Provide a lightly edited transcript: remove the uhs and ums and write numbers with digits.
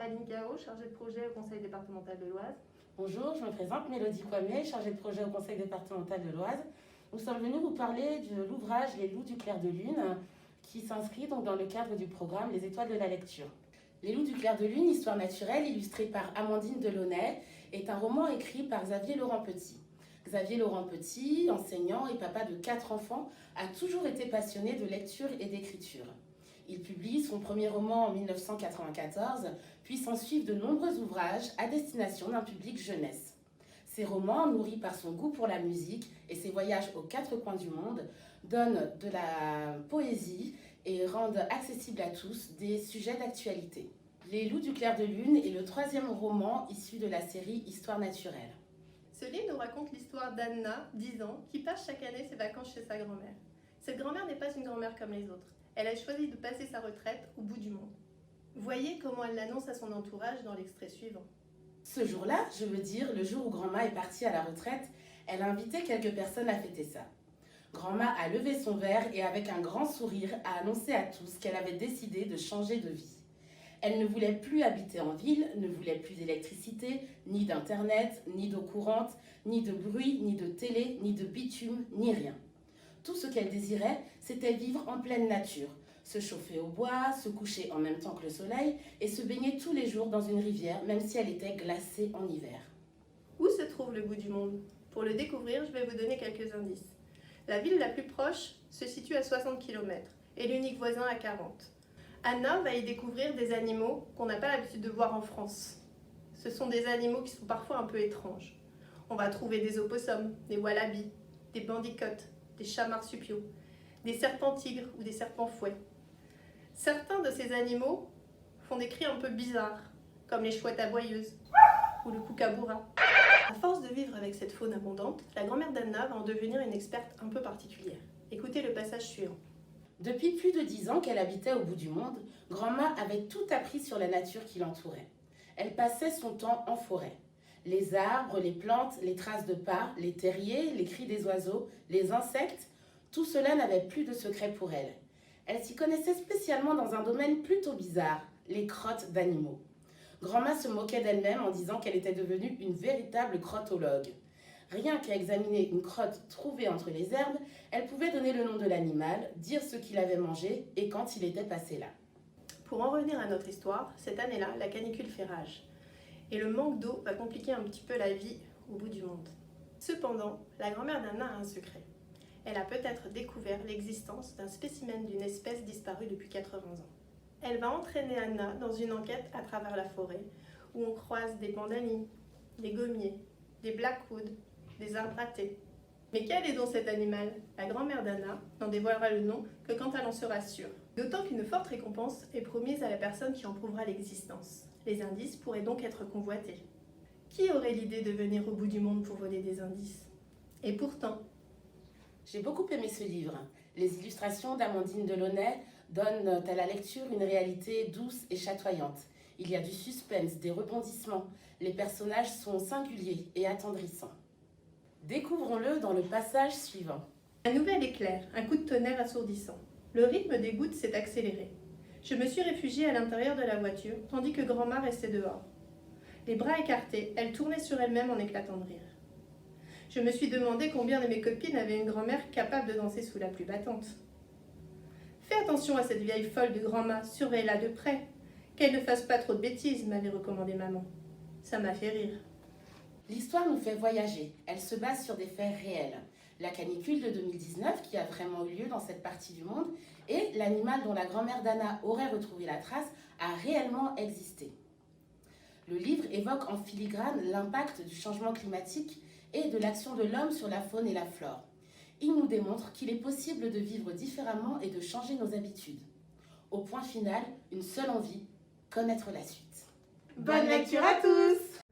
Aline Cao, chargée de projet au Conseil départemental de l'Oise. Bonjour, je me présente, Mélodie Kwame, chargée de projet au Conseil départemental de l'Oise. Nous sommes venus vous parler de l'ouvrage Les Loups du clair de lune, qui s'inscrit donc dans le cadre du programme Les Étoiles de la lecture. Les Loups du clair de lune, histoire naturelle, illustrée par Amandine Delaunay, est un roman écrit par Xavier Laurent Petit. Xavier Laurent Petit, enseignant et papa de 4 enfants, a toujours été passionné de lecture et d'écriture. Il publie son premier roman en 1994, puis s'en suivent de nombreux ouvrages à destination d'un public jeunesse. Ses romans, nourris par son goût pour la musique et ses voyages aux 4 coins du monde, donnent de la poésie et rendent accessibles à tous des sujets d'actualité. Les Loups du clair de lune est le 3e roman issu de la série Histoire naturelle. Ce livre nous raconte l'histoire d'Anna, 10 ans, qui passe chaque année ses vacances chez sa grand-mère. Cette grand-mère n'est pas une grand-mère comme les autres. Elle a choisi de passer sa retraite au bout du monde. Voyez comment elle l'annonce à son entourage dans l'extrait suivant. Ce jour-là, je veux dire le jour où Grand-Ma est partie à la retraite, elle a invité quelques personnes à fêter ça. Grand-Ma a levé son verre et avec un grand sourire a annoncé à tous qu'elle avait décidé de changer de vie. Elle ne voulait plus habiter en ville, ne voulait plus d'électricité, ni d'internet, ni d'eau courante, ni de bruit, ni de télé, ni de bitume, ni rien. Tout ce qu'elle désirait, c'était vivre en pleine nature, se chauffer au bois, se coucher en même temps que le soleil et se baigner tous les jours dans une rivière, même si elle était glacée en hiver. Où se trouve le bout du monde? Pour le découvrir, je vais vous donner quelques indices. La ville la plus proche se situe à 60 km et l'unique voisin à 40. Anna va y découvrir des animaux qu'on n'a pas l'habitude de voir en France. Ce sont des animaux qui sont parfois un peu étranges. On va trouver des opossums, des wallabies, des bandicotes, des chats marsupiaux, des serpents tigres ou des serpents fouets. Certains de ces animaux font des cris un peu bizarres, comme les chouettes aboyeuses ou le kookaburra. À force de vivre avec cette faune abondante, la grand-mère d'Anna va en devenir une experte un peu particulière. Écoutez le passage suivant. Depuis plus de 10 ans qu'elle habitait au bout du monde, Grand-Ma avait tout appris sur la nature qui l'entourait. Elle passait son temps en forêt. Les arbres, les plantes, les traces de pas, les terriers, les cris des oiseaux, les insectes, tout cela n'avait plus de secret pour elle. Elle s'y connaissait spécialement dans un domaine plutôt bizarre, les crottes d'animaux. Grand-Ma se moquait d'elle-même en disant qu'elle était devenue une véritable crottologue. Rien qu'à examiner une crotte trouvée entre les herbes, elle pouvait donner le nom de l'animal, dire ce qu'il avait mangé et quand il était passé là. Pour en revenir à notre histoire, cette année-là, la canicule fait rage. Et le manque d'eau va compliquer un petit peu la vie au bout du monde. Cependant, la grand-mère d'Anna a un secret. Elle a peut-être découvert l'existence d'un spécimen d'une espèce disparue depuis 80 ans. Elle va entraîner Anna dans une enquête à travers la forêt, où on croise des pandalis, des gommiers, des blackwood, des arbres à thé. Mais quel est donc cet animal? La grand-mère d'Anna n'en dévoilera le nom que quand elle en sera sûre. D'autant qu'une forte récompense est promise à la personne qui en prouvera l'existence. Les indices pourraient donc être convoités. Qui aurait l'idée de venir au bout du monde pour voler des indices? Et pourtant, J'ai beaucoup aimé ce livre. Les illustrations d'Amandine Delaunay donnent à la lecture une réalité douce et chatoyante. Il y a du suspense, des rebondissements. Les personnages sont singuliers et attendrissants. Découvrons-le dans le passage suivant. un nouvel éclair, un coup de tonnerre assourdissant. Le rythme des gouttes s'est accéléré. Je me suis réfugiée à l'intérieur de la voiture, tandis que grand-mère restait dehors. Les bras écartés, elle tournait sur elle-même en éclatant de rire. Je me suis demandé combien de mes copines avaient une grand-mère capable de danser sous la pluie battante. Fais attention à cette vieille folle de grand-mère, surveille-la de près. Qu'elle ne fasse pas trop de bêtises, m'avait recommandé maman. Ça m'a fait rire. L'histoire nous fait voyager. Elle se base sur des faits réels. La canicule de 2019 qui a vraiment eu lieu dans cette partie du monde et l'animal dont la grand-mère d'Anna aurait retrouvé la trace a réellement existé. Le livre évoque en filigrane l'impact du changement climatique et de l'action de l'homme sur la faune et la flore. Il nous démontre qu'il est possible de vivre différemment et de changer nos habitudes. Au point final, une seule envie, connaître la suite. Bonne lecture à tous!